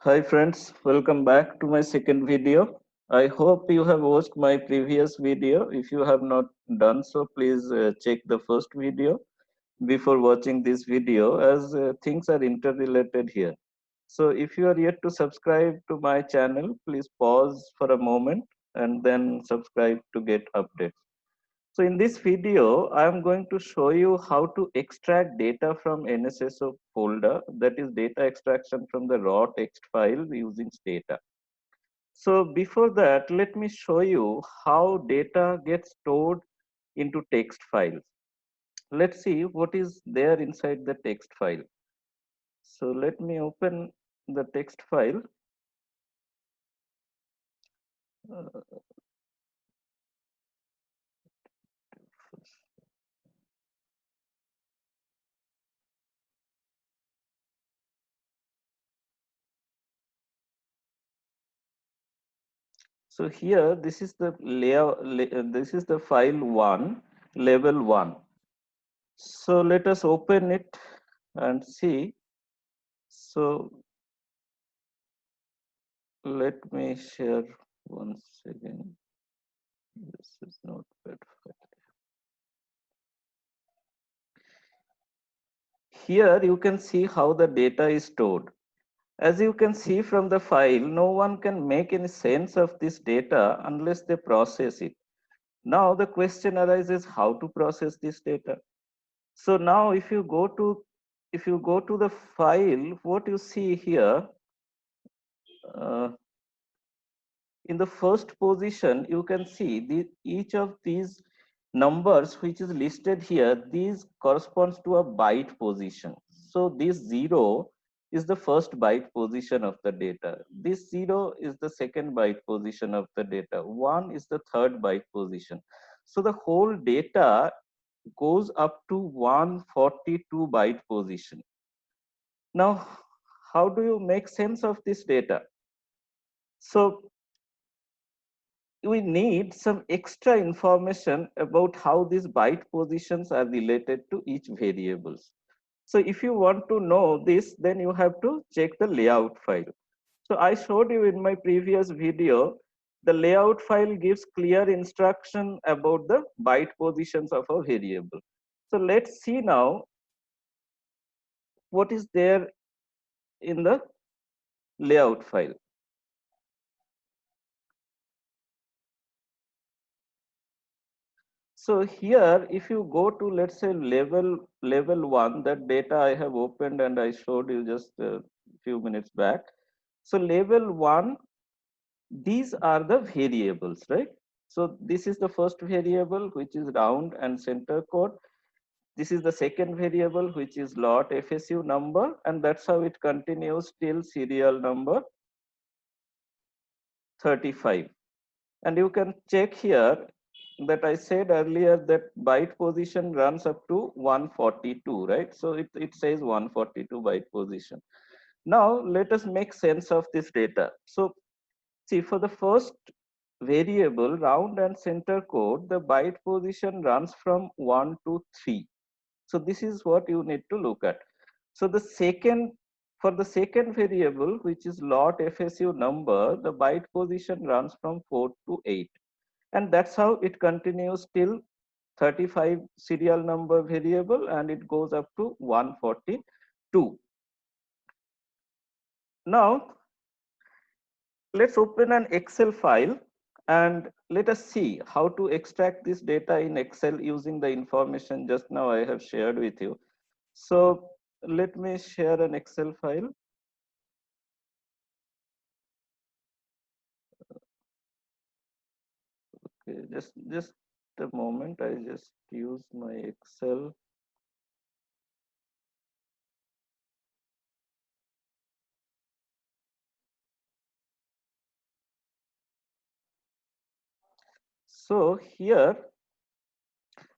Hi friends, welcome back to my second video. I hope you have watched my previous video. If you have not done so, please check the first video before watching this video as things are interrelated here. So if you are yet to subscribe to my channel, please pause for a moment and then subscribe to get updates. So in this video, I am going to show you how to extract data from NSSO folder, that is data extraction from the raw text file using Stata. So before that, let me show you how data gets stored into text files. Let's see what is there inside the text file. So let me open the text file. Uh, so here, this is the layout. This is the file one, level one. So let us open it and see. So let me share once again. This is not perfect. Here you can see how the data is stored. As you can see from the file, no one can make any sense of this data unless they process it. Now the question arises how to process this data. So now if you go to the file, what you see here, uh, in the first position, you can see each of these numbers which is listed here, these corresponds to a byte position. So this 0 is the first byte position of the data. This 0 is the second byte position of the data. 1 is the third byte position. So the whole data goes up to 142 byte position. Now, how do you make sense of this data? So we need some extra information about how these byte positions are related to each variables. So if you want to know this, then you have to check the layout file. So I showed you in my previous video, the layout file gives clear instruction about the byte positions of a variable. So let's see now what is there in the layout file. So here, if you go to, let's say, level one, that data I have opened and I showed you just a few minutes back. So level one, these are the variables, right? So this is the first variable, which is round and center code. This is the second variable, which is lot FSU number, and that's how it continues till serial number 35. And you can check here that I said earlier that byte position runs up to 142, right? So it says 142 byte position. Now let us make sense of this data. So see, for the first variable round and center code, the byte position runs from 1 to 3. So this is what you need to look at. So for the second variable, which is lot FSU number, the byte position runs from 4 to 8. And that's how it continues till 35 serial number variable, and it goes up to 142. Now let's open an Excel file and let us see how to extract this data in Excel using the information just now I have shared with you. So let me share an Excel file. Okay, just a moment. I just use my Excel. So here,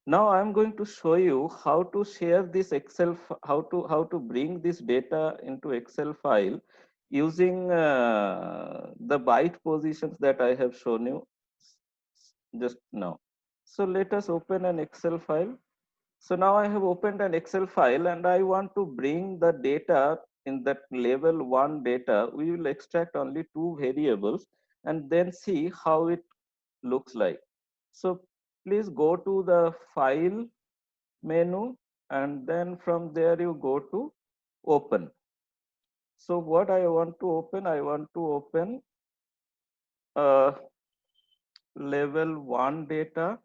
now I'm going to show you how to share this Excel, how to bring this data into Excel file using the byte positions that I have shown you just now. So let us open an Excel file. So now I have opened an Excel file and I want to bring the data in that level 1 data, we will extract only 2 variables and then see how it looks like. So please go to the file menu and then from there you go to open. So what I want to open, I want to open level 1 data.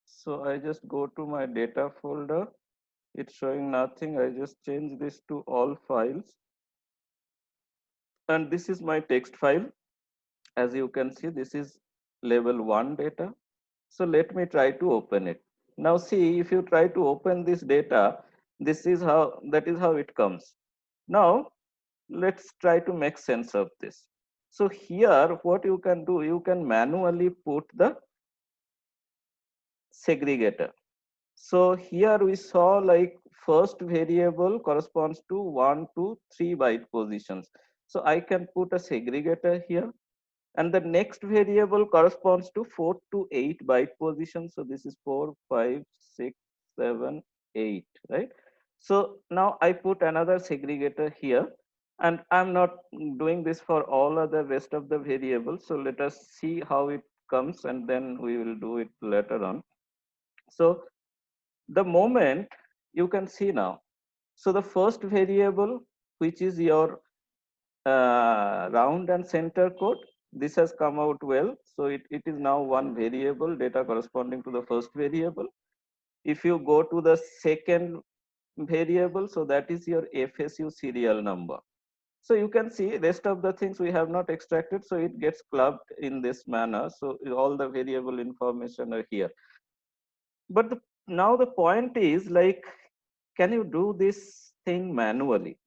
So I just go to my data folder. It's showing nothing. I just change this to all files. And this is my text file. As you can see, this is level 1 data. So let me try to open it. Now see, if you try to open this data, that is how it comes. Now let's try to make sense of this. So here, what you can do, you can manually put the segregator. So here we saw like first variable corresponds to 1 to 3 byte positions. So I can put a segregator here, and the next variable corresponds to 4 to 8 byte positions. So this is 4, 5, 6, 7, 8, right? So now I put another segregator here, and I'm not doing this for all other rest of the variables. So let us see how it comes, and then we will do it later on. So the moment you can see now, so the first variable, which is your round and center code, this has come out well. So it is now one variable data corresponding to the first variable. If you go to the second variable, so that is your FSU serial number. So you can see rest of the things we have not extracted, so it gets clubbed in this manner. So all the variable information are here. But now the point is like, can you do this thing manually?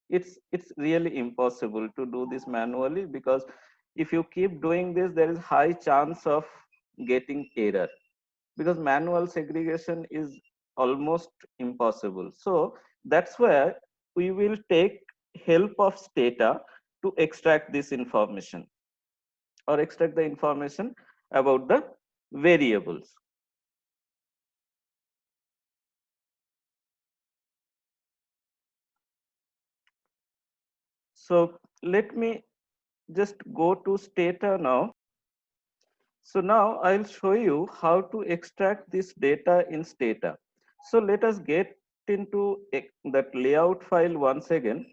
It's really impossible to do this manually, because if you keep doing this, there is high chance of getting error, because manual segregation is almost impossible. So that's where we will take help of Stata to extract this information, or extract the information about the variables. So let me just go to Stata now. So now I'll show you how to extract this data in Stata. So let us get into that layout file once again.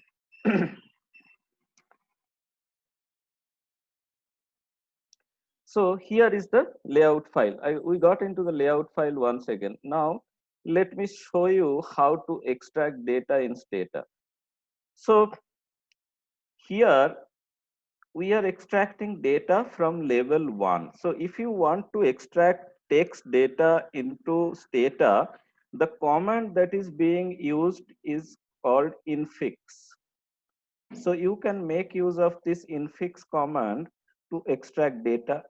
So here is the layout file. We got into the layout file once again. Now let me show you how to extract data in Stata. So here we are extracting data from level 1. So if you want to extract text data into Stata, the command that is being used is called infix. So you can make use of this infix command to extract data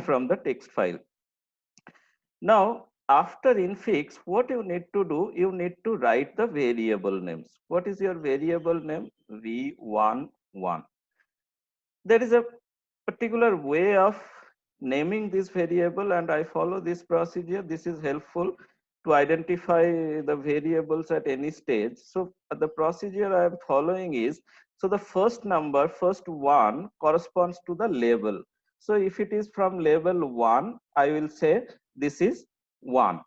from the text file. Now, after infix, what you need to do, you need to write the variable names. What is your variable name? V11. There is a particular way of naming this variable, and I follow this procedure. This is helpful to identify the variables at any stage. So the procedure I am following is, so the first number, first one, corresponds to the level. So if it is from level 1, I will say this is 1.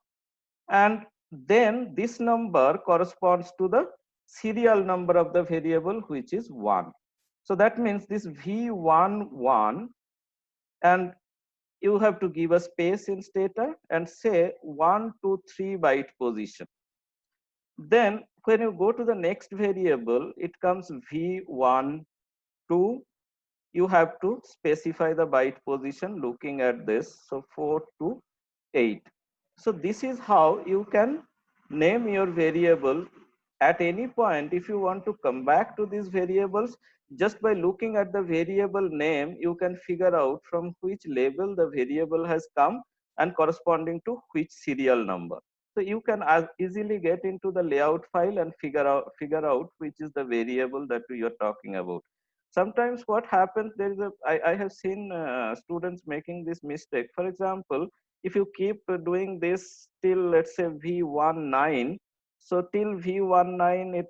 And then this number corresponds to the serial number of the variable, which is 1. So that means this V11, and you have to give a space in Stata and say 1 to 3 byte position. Then when you go to the next variable, it comes V12. You have to specify the byte position looking at this. So 4 to 8. So this is how you can name your variable. At any point, if you want to come back to these variables, just by looking at the variable name, you can figure out from which label the variable has come and corresponding to which serial number. So you can easily get into the layout file and figure out which is the variable that we are talking about. Sometimes what happens, there is I have seen students making this mistake. For example, if you keep doing this till let's say V19, So till V19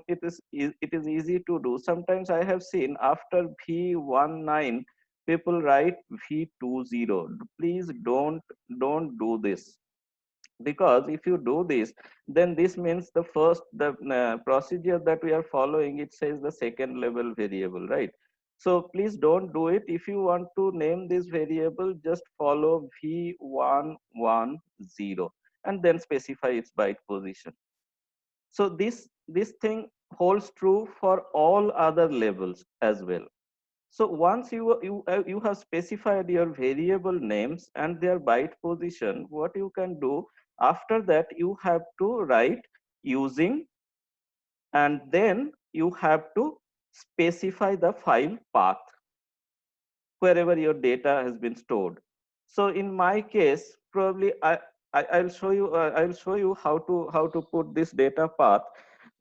it is easy to do. Sometimes I have seen after V19 people write V20. Please don't do this, because if you do this, then this means the procedure that we are following, it says the second level variable, right? So please don't do it. If you want to name this variable, just follow V110 and then specify its byte position. So this thing holds true for all other levels as well. So once you have specified your variable names and their byte position, what you can do after that, you have to write using, and then you have to specify the file path wherever your data has been stored. So in my case, probably I'll show you how to put this data path.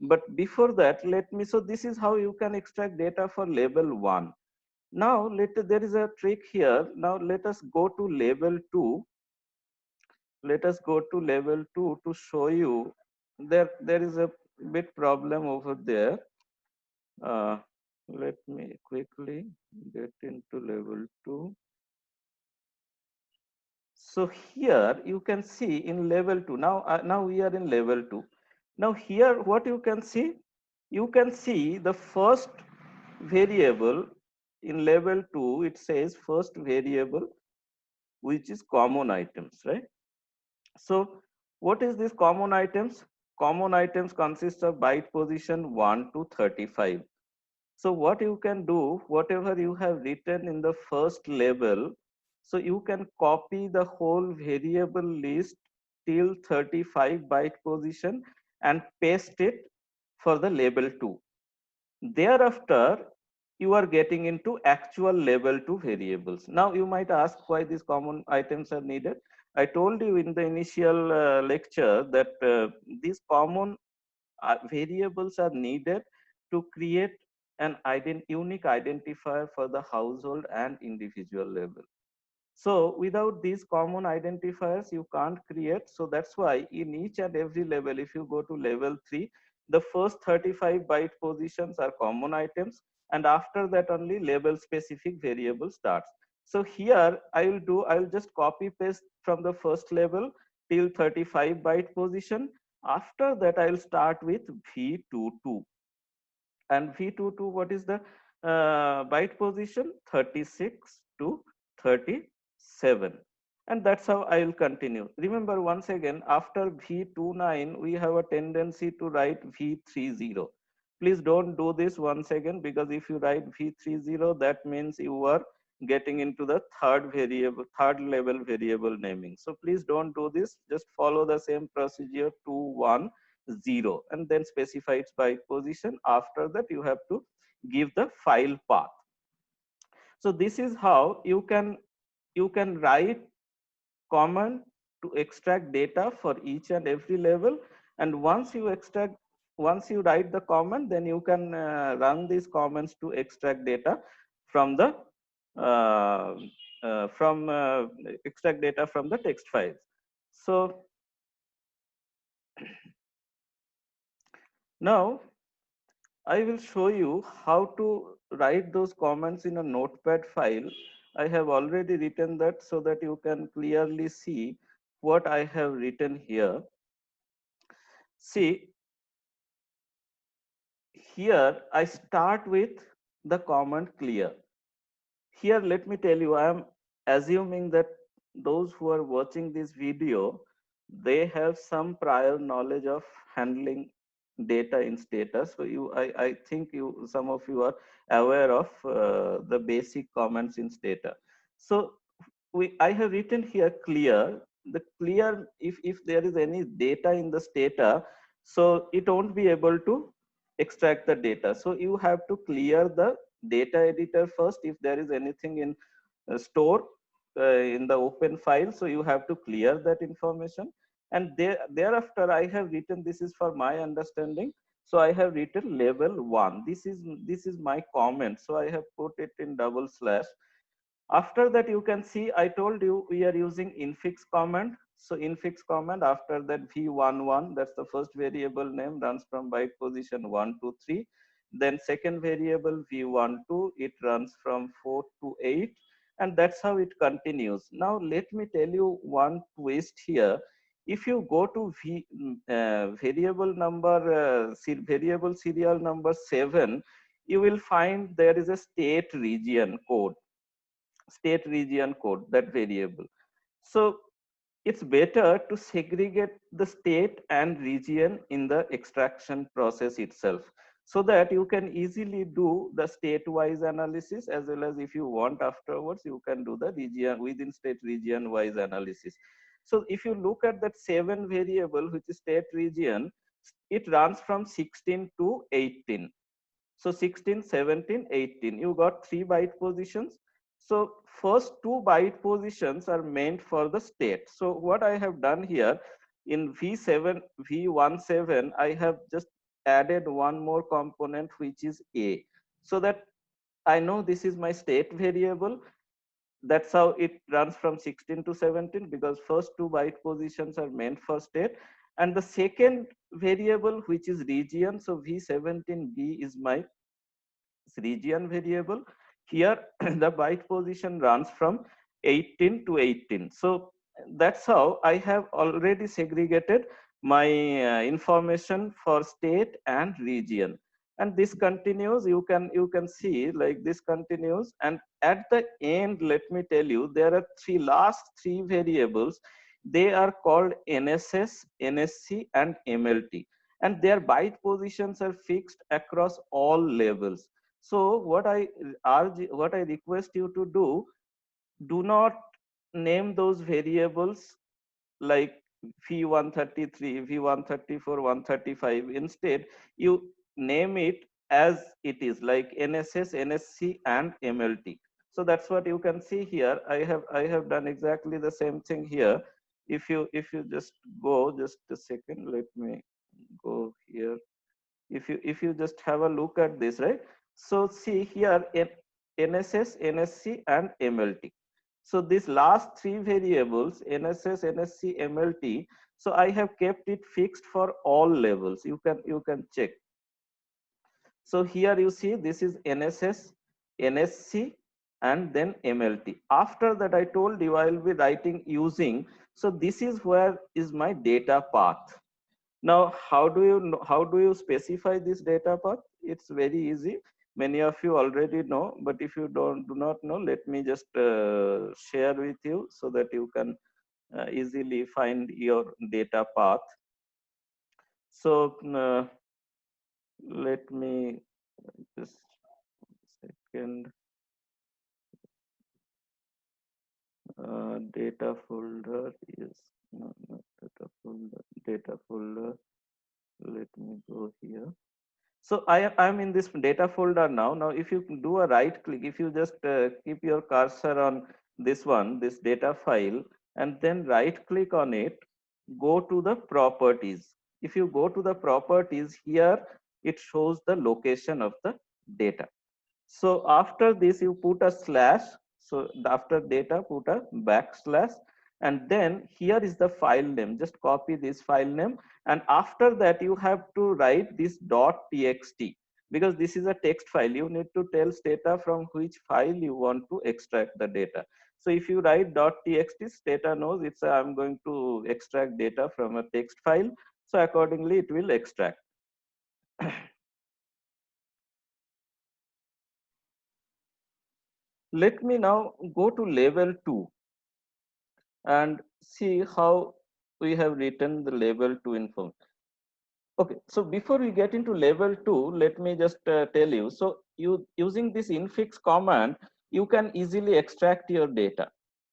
But before that, let me, so this is how you can extract data for level 1. Now there is a trick here. Now let us go to level 2. Let us go to level 2 to show you there is a bit problem over there. Uh, Let me quickly get into level 2. So here you can see in level 2. Now we are in level 2. Now here what you can see the first variable in level 2. It says first variable, which is common items, right? So what is this common items? Common items consist of byte position 1 to 35. So what you can do, whatever you have written in the first level, so you can copy the whole variable list till 35 byte position and paste it for the level 2. Thereafter, you are getting into actual level 2 variables. Now you might ask why these common items are needed. I told you in the initial lecture that these common variables are needed to create an unique identifier for the household and individual level. So without these common identifiers, you can't create. So that's why in each and every level, if you go to level 3, the first 35 byte positions are common items. And after that only level specific variable starts. So here I'll just copy paste from the first level till 35 byte position. After that, I'll start with V22. And V22, what is the byte position? 36 to 37. And that's how I will continue. Remember, once again, after V29, we have a tendency to write V30. Please don't do this once again, because if you write V30, that means you are getting into the third level variable naming. So please don't do this. Just follow the same procedure, 210, and then specify its byte position. After that, you have to give the file path. So this is how you can write command to extract data for each and every level. And once you write the command, then you can run these commands to extract data from the uh, extract data from the text files. So now I will show you how to write those comments in a notepad file. I have already written that so that you can clearly see what I have written here. See, here I start with the command clear. Here, let me tell you, I am assuming that those who are watching this video, they have some prior knowledge of handling data in status. So I think some of you are aware of the basic comments in stata. So I have written here clear. The clear, if there is any data in the stata, so it won't be able to extract the data. So you have to clear the data editor first. If there is anything in store in the open file, so you have to clear that information. And thereafter, I have written, this is for my understanding, so I have written level 1. This is my comment, so I have put it in double slash. After that, you can see I told you we are using infix command. So infix command, after that v11, that's the first variable name, runs from byte position 1 to 3. Then second variable v12, it runs from 4 to 8, and that's how it continues. Now let me tell you one twist here. If you go to variable serial number 7, you will find there is a state region code, that variable. So it's better to segregate the state and region in the extraction process itself, so that you can easily do the state wise analysis, as well as if you want afterwards, you can do the region within state region wise analysis. So if you look at that 7 variable, which is state region, it runs from 16 to 18. So 16, 17, 18, you got 3 byte positions. So first 2 byte positions are meant for the state. So what I have done here in V17, I have just added one more component, which is A, so that I know this is my state variable. That's how it runs from 16 to 17, because first 2 byte positions are meant for state. And the second variable, which is region, so V17B is my region variable. Here the byte position runs from 18 to 18. So that's how I have already segregated my information for state and region. And this continues, you can see like this continues. And at the end, let me tell you, there are last three variables. They are called NSS, NSC, and MLT, and their byte positions are fixed across all levels. So what I request you to do not name those variables like V133, V134, 135. Instead, you name it as it is, like NSS, NSC, and MLT. So that's what you can see here. I have done exactly the same thing here. If you just go, just a second, let me go here. If you just have a look at this, right? So see here, NSS, NSC, and MLT. So these last three variables, NSS, NSC, MLT, so I have kept it fixed for all levels. You can check. So here you see this is NSS, NSC, and then MLT. After that, I told you I will be writing using. So this is where is my data path. Now, how do you specify this data path? It's very easy. Many of you already know, but if you do not know, let me just share with you so that you can easily find your data path. So let me just second. Data folder is not data folder. Data folder. Let me go here. So I'm in this data folder now. Now, if you do a right click, if you just keep your cursor on this one, this data file, and then right click on it, go to the properties. If you go to the properties here, it shows the location of the data. So after this, you put a slash. So after data, put a backslash, and then here is the file name. Just copy this file name, and after that, you have to write this .txt, because this is a text file. You need to tell Stata from which file you want to extract the data. So if you write .txt, Stata knows it's I'm going to extract data from a text file. So accordingly, it will extract. Let me now go to level 2 and see how we have written the level 2 info. Okay, so before we get into level 2, let me just tell you. So you using this infix command, you can easily extract your data.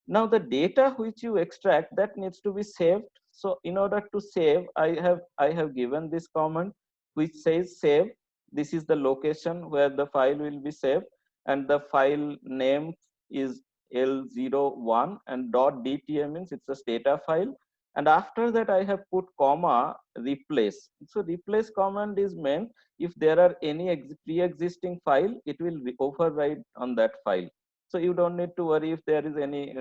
Now the data which you extract, that needs to be saved. So in order to save, I have given this command which says save. This is the location where the file will be saved, and the file name is L01, and .dta means it's a data file. And after that, I have put comma replace. So replace command is meant if there are any pre-existing file, it will override on that file. So you don't need to worry if there is any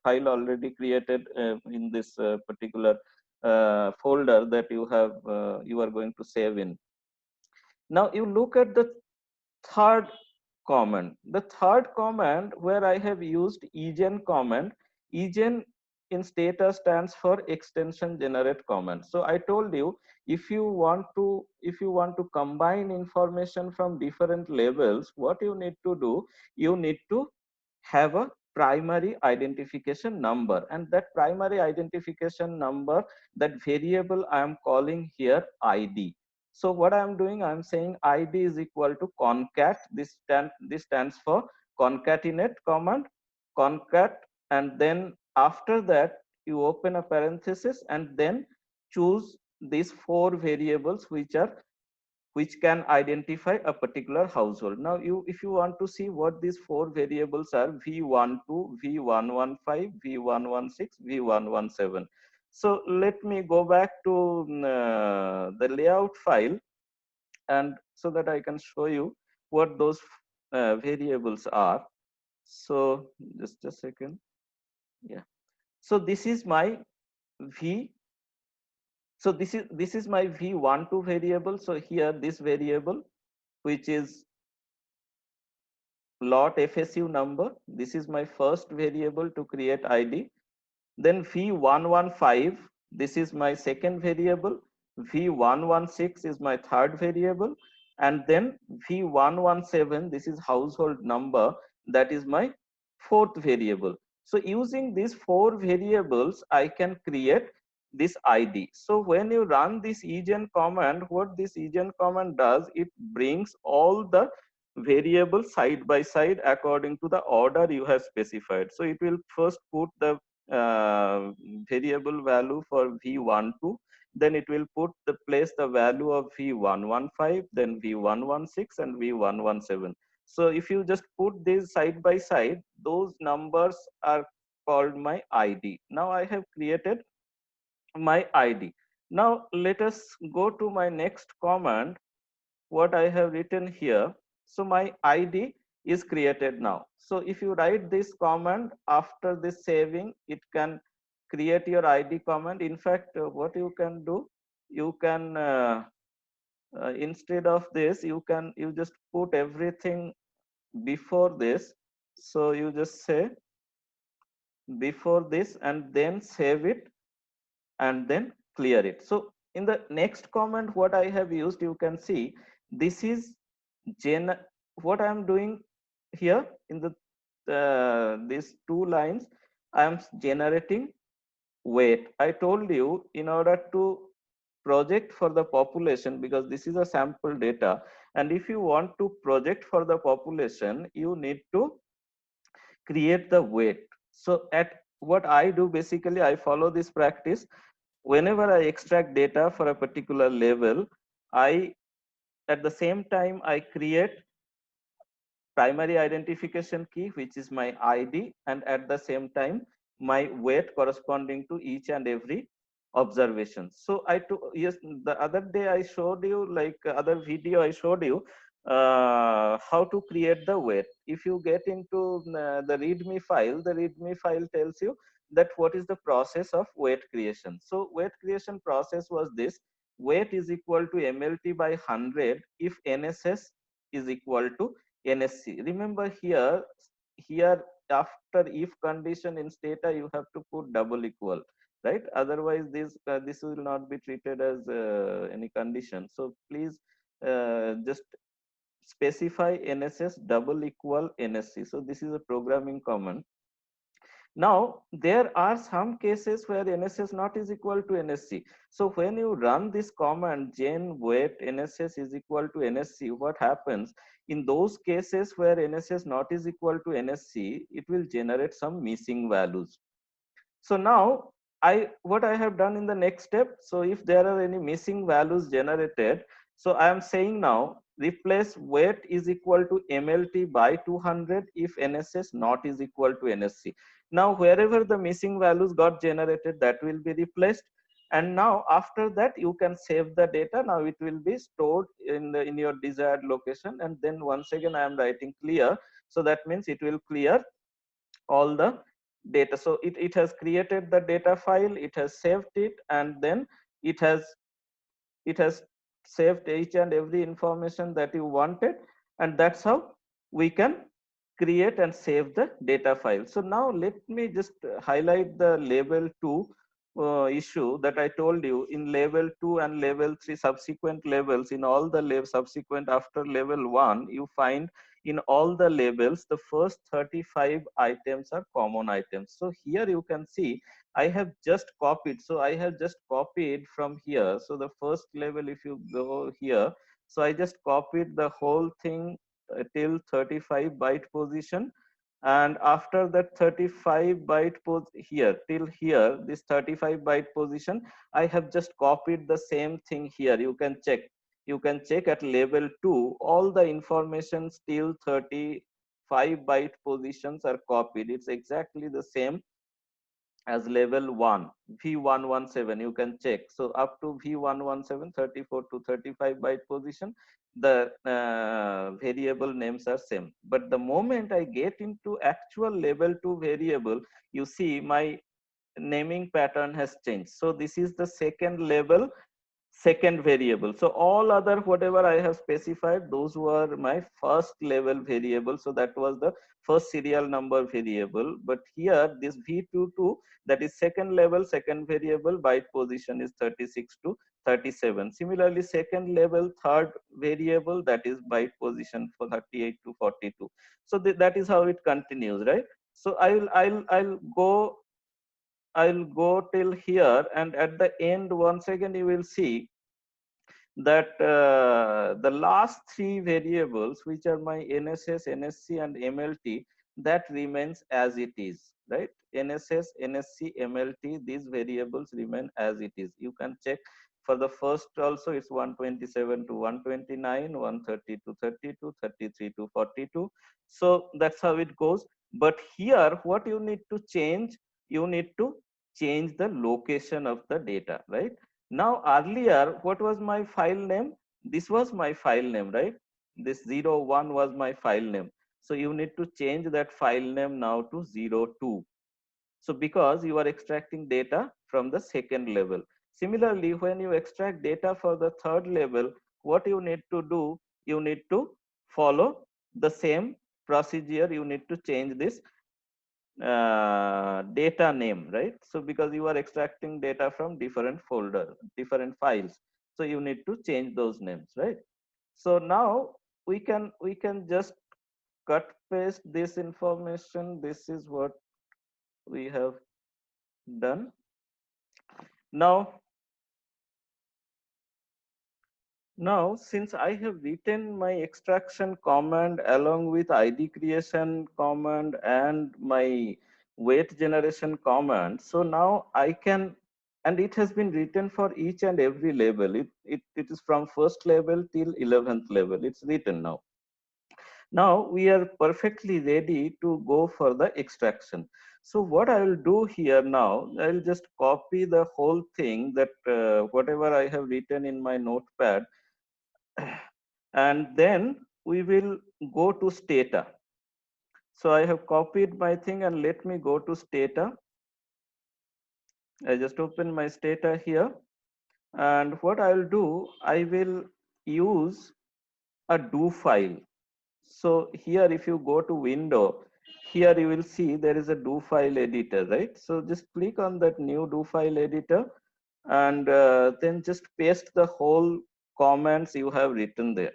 file already created in this particular folder that you are going to save in. Now you look at the third command. The third command where I have used egen command. Egen in Stata stands for extension generate command. So I told you, if you want to combine information from different levels, what you need to do, you need to have a primary identification number, and that primary identification number, that variable I am calling here id. So what I am doing, I am saying id is equal to concat. This stands for concatenate command, concat, and then after that you open a parenthesis and then choose these four variables which can identify a particular household. Now if you want to see what these four variables are, v12, v115, v116, v117. So let me go back to the layout file, and so that I can show you what those variables are. So just a second. Yeah. So this is my v. So this is my v12 variable. So here this variable, which is lot FSU number, this is my first variable to create ID. Then v115, this is my second variable. v116 is my third variable, and then v117, this is household number, that is my fourth variable. So using these four variables, I can create this ID. So when you run this egen command, what this egen command does, it brings all the variables side by side according to the order you have specified. So it will first put the variable value for v12, then it will put the place the value of v115, then v116, and v117. So if you just put these side by side, those numbers are called my ID. Now I have created my ID. Now let us go to my next command, what I have written here. So my ID is created now. So if you write this command after this saving, it can create your ID command. In fact, what you can do, you can instead of this, you just put everything before this. So you just say before this and then save it and then clear it. So in the next command, what I have used, you can see this is what I am doing here in the these two lines. I am generating weight. I told you, in order to project for the population, because this is a sample data, and if you want to project for the population, you need to create the weight. So at what I do, basically I follow this practice. Whenever I extract data for a particular level, I at the same time I create primary identification key, which is my ID, and at the same time my weight corresponding to each and every observation. So yes, the other day I showed you, like other video I showed you how to create the weight. If you get into the readme file, the readme file tells you that what is the process of weight creation. So weight creation process was this: weight is equal to mlt by 100 if nss is equal to NSC. Remember here after if condition in Stata, you have to put double equal, right? Otherwise, this will not be treated as any condition. So please just specify NSS double equal NSC. So this is a programming command. Now, there are some cases where NSS not is equal to NSC. So when you run this command gen weight NSS is equal to NSC, what happens in those cases where NSS not is equal to NSC, it will generate some missing values. So now what I have done in the next step, so if there are any missing values generated, so I am saying now replace weight is equal to MLT by 200 if NSS not is equal to NSC. Now wherever the missing values got generated, that will be replaced. And now after that you can save the data. Now it will be stored in your desired location. And then once again I am writing clear. So that means it will clear all the data. So it has created the data file, it has saved it, and then it has it has saved each and every information that you wanted, and that's how we can create and save the data file. So now let me just highlight the level 2 issue that I told you. In level 2 and level 3 subsequent levels, in all the subsequent after level 1, you find in all the labels the first 35 items are common items. So here you can see I have just copied. So I have just copied from here. So the first level, if you go here, so I just copied the whole thing till 35 byte position. And after that 35 byte here till here, this 35 byte position, I have just copied the same thing here. You can check. You can check at level 2, all the information till 35 byte positions are copied. It's exactly the same as level 1 v117. You can check. So up to v117, 34 to 35 byte position, the variable names are same. But the moment I get into actual level 2 variable, you see my naming pattern has changed. So this is the second level, second variable. So all other whatever I have specified, those were my first level variable. So that was the first serial number variable. But here this v22, that is second level, second variable, byte position is 36 to 37. Similarly, second level, third variable, that is byte position for 38 to 42. So that is how it continues, right? So I'll go till here, and at the end, once again, you will see that the last three variables, which are my NSS, NSC, and MLT, that remains as it is, right? NSS, NSC, MLT, these variables remain as it is. You can check for the first also, it's 127 to 129, 130 to 32, 33 to 42. So that's how it goes. But here, what you need to change, you need to change the location of the data, right? Now earlier, what was my file name? This was my file name, right? This 01 was my file name. So you need to change that file name now to 02. So because you are extracting data from the second level. Similarly, when you extract data for the third level, what you need to do, you need to follow the same procedure. You need to change this data name, right? So because you are extracting data from different folder, different files, so you need to change those names, right? So now we can just cut paste this information. This is what we have done. Now, since I have written my extraction command along with ID creation command and my weight generation command, so now I can, and it has been written for each and every level. It is from first level till 11th level. It's written now. Now we are perfectly ready to go for the extraction. So what I will do here now, I'll just copy the whole thing, that whatever I have written in my notepad, and then we will go to Stata. So I have copied my thing, and let me go to Stata. I just open my Stata here, and what I will do, I will use a do file. So here, if you go to window, here you will see there is a do file editor, right? So just click on that new do file editor, and then just paste the whole comments you have written there.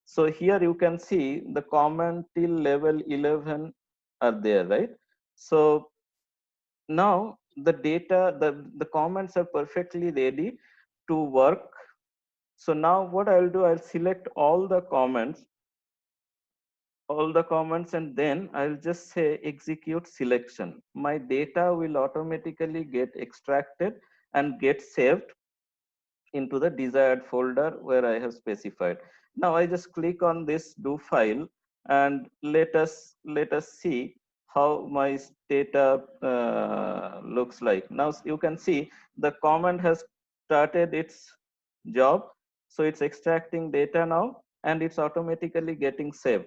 So here you can see the comment till level 11 are there, right? So now the data, the comments are perfectly ready to work. So now what I'll do, I'll select all the comments, and then I'll just say execute selection. My data will automatically get extracted and get saved into the desired folder where I have specified. Now I just click on this do file, and let us see how my data looks like. Now you can see the command has started its job. So it's extracting data now, and it's automatically getting saved.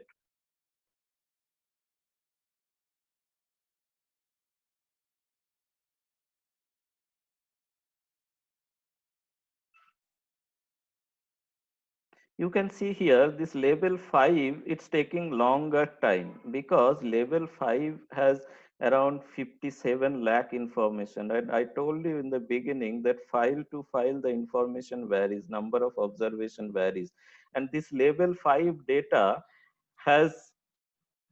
You can see here this level 5, it's taking longer time because level 5 has around 57 lakh information. And I told you in the beginning that file to file the information varies, number of observation varies. And this level 5 data has,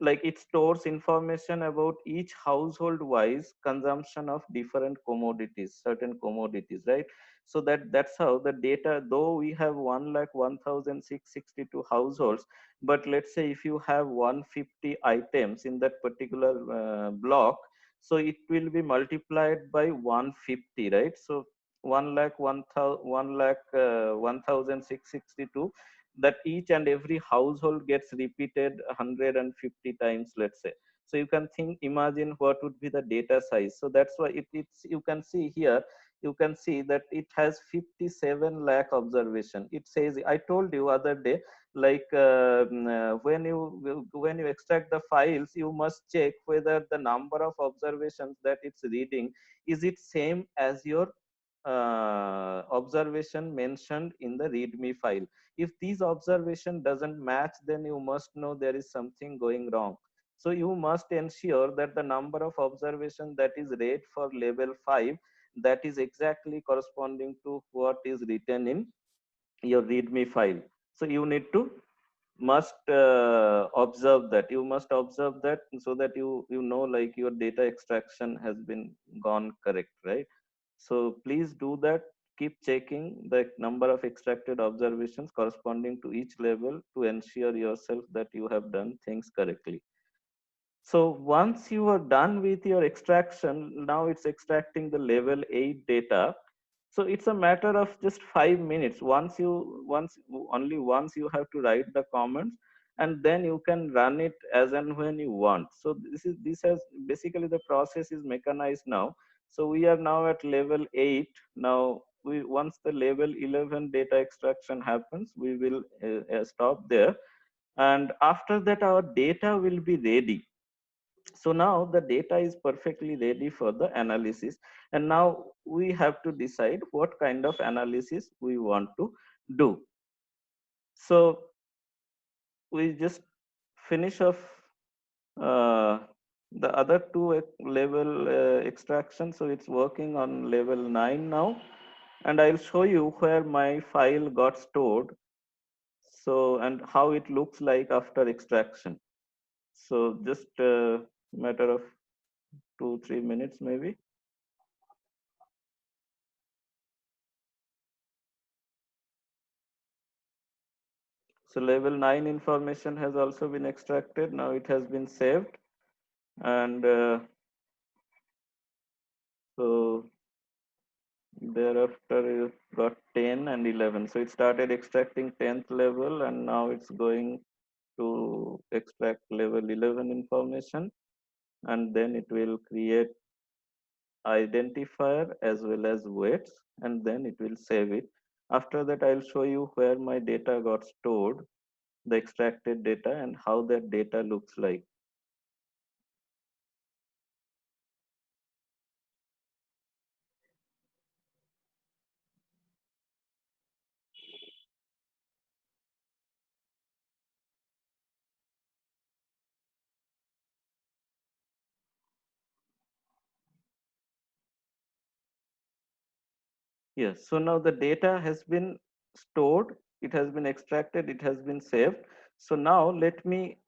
like, it stores information about each household wise consumption of different commodities, certain commodities, right? So that's how the data, though we have 1,01,662 households, but let's say if you have 150 items in that particular block, so it will be multiplied by 150, right? So 1 lakh 1 lakh 1,662, that each and every household gets repeated 150 times, let's say. So you can think, imagine what would be the data size. So that's why it's, you can see here, you can see that it has 57 lakh observation. It says, I told you other day, like when you extract the files, you must check whether the number of observations that it's reading, is it same as your observation mentioned in the readme file. If these observation doesn't match, then you must know there is something going wrong. So you must ensure that the number of observation that is read for level 5, that is exactly corresponding to what is written in your readme file. So you need to must observe that, you must observe that, so that you know, like, your data extraction has been gone correct, right? So please do that. Keep checking the number of extracted observations corresponding to each level to ensure yourself that you have done things correctly. So once you are done with your extraction, now it's extracting the level 8 data. So it's a matter of just 5 minutes. Only once you have to write the comments, and then you can run it as and when you want. So this has basically, the process is mechanized now. So we are now at level 8. Now once the level 11 data extraction happens, we will stop there. And after that, our data will be ready. So now the data is perfectly ready for the analysis, and now we have to decide what kind of analysis we want to do. So we just finish off uh, the other two level extraction. So it's working on level 9 now, and I'll show you where my file got stored, so, and how it looks like after extraction. So just a matter of 2-3 minutes maybe. So level 9 information has also been extracted. Now it has been saved. And so thereafter you got 10 and 11. So it started extracting 10th level, and now it's going to extract level 11 information. And then it will create identifier as well as weights, and then it will save it. After that, I'll show you where my data got stored, the extracted data, and how that data looks like. Yes, so now the data has been stored, it has been extracted, it has been saved. So now let me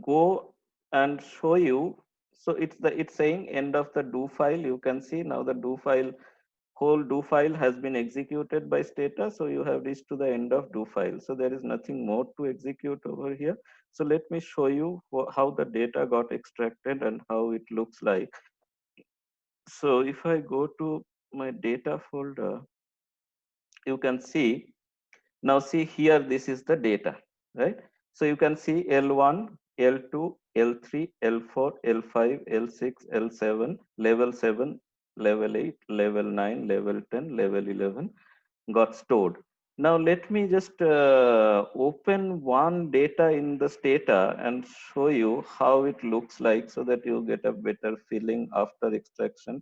go and show you. So it's saying end of the do file. You can see now the do file, whole do file has been executed by Stata. So you have reached to the end of do file. So there is nothing more to execute over here. So let me show you how the data got extracted and how it looks like. So if I go to my data folder, you can see, now see here, this is the data, right? So you can see L1, L2, L3, L4, L5, L6, L7, level 7, level 8, level 9, level 10, level 11 got stored. Now let me just open one data in the Stata and show you how it looks like, so that you get a better feeling after extraction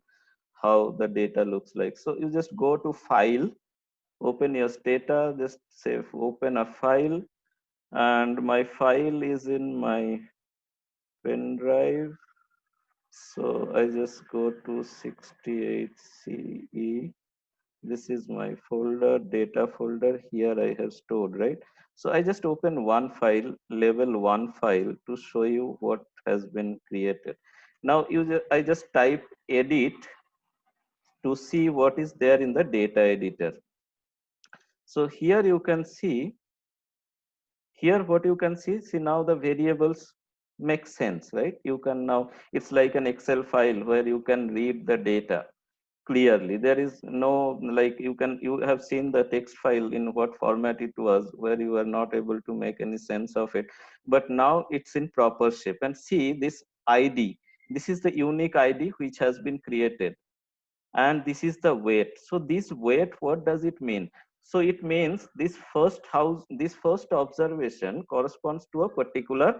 how the data looks like. So you just go to file, Open your data, just say open a file, and my file is in my pen drive. So I just go to 68CE. This is my folder, data folder. Here I have stored, right? So I just open one file, level one file, to show you what has been created. Now I just type edit to see what is there in the data editor. So here you can see, here what you can see now the variables make sense, right? You can now, it's like an Excel file where you can read the data clearly. There is no, like, you have seen the text file in what format it was, where you are not able to make any sense of it, but now it's in proper shape. And see this ID, this is the unique ID which has been created, and this is the weight. So this weight, what does it mean? So it means this first observation corresponds to a particular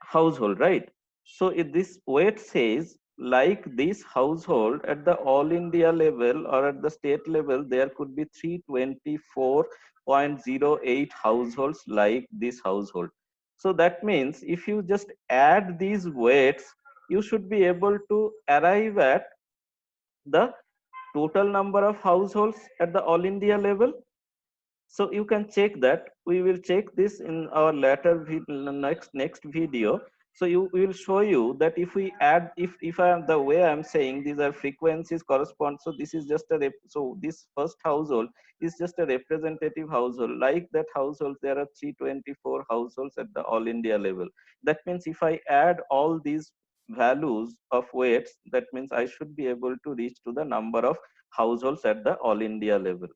household, right? So if this weight says, like this household at the all India level or at the state level, there could be 324.08 households like this household. So that means if you just add these weights, you should be able to arrive at the total number of households at the all India level. So you can check that. We will check this in our later next video. So you will show you that if we add, if I am the way I'm saying, these are frequencies correspond. So this is just so this first household is just a representative household. Like that household, there are 324 households at the all India level. That means if I add all these values of weights, that means I should be able to reach to the number of households at the all India level.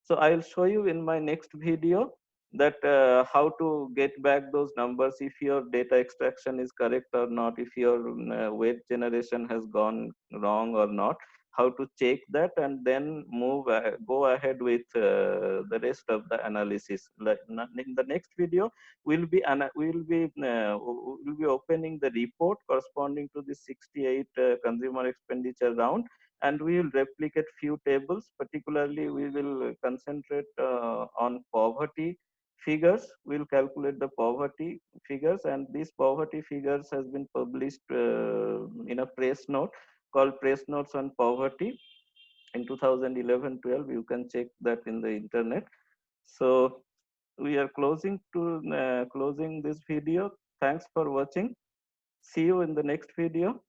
So I'll show you in my next video that how to get back those numbers, if your data extraction is correct or not, if your weight generation has gone wrong or not, how to check that, and then go ahead with the rest of the analysis. Like in the next video, we'll be opening the report corresponding to the 68 consumer expenditure round, and we will replicate few tables. Particularly we will concentrate on poverty figures. We'll calculate the poverty figures, and these poverty figures has been published in a press note called Press Notes on Poverty in 2011-12. You can check that in the internet. So we are closing this video. Thanks for watching. See you in the next video.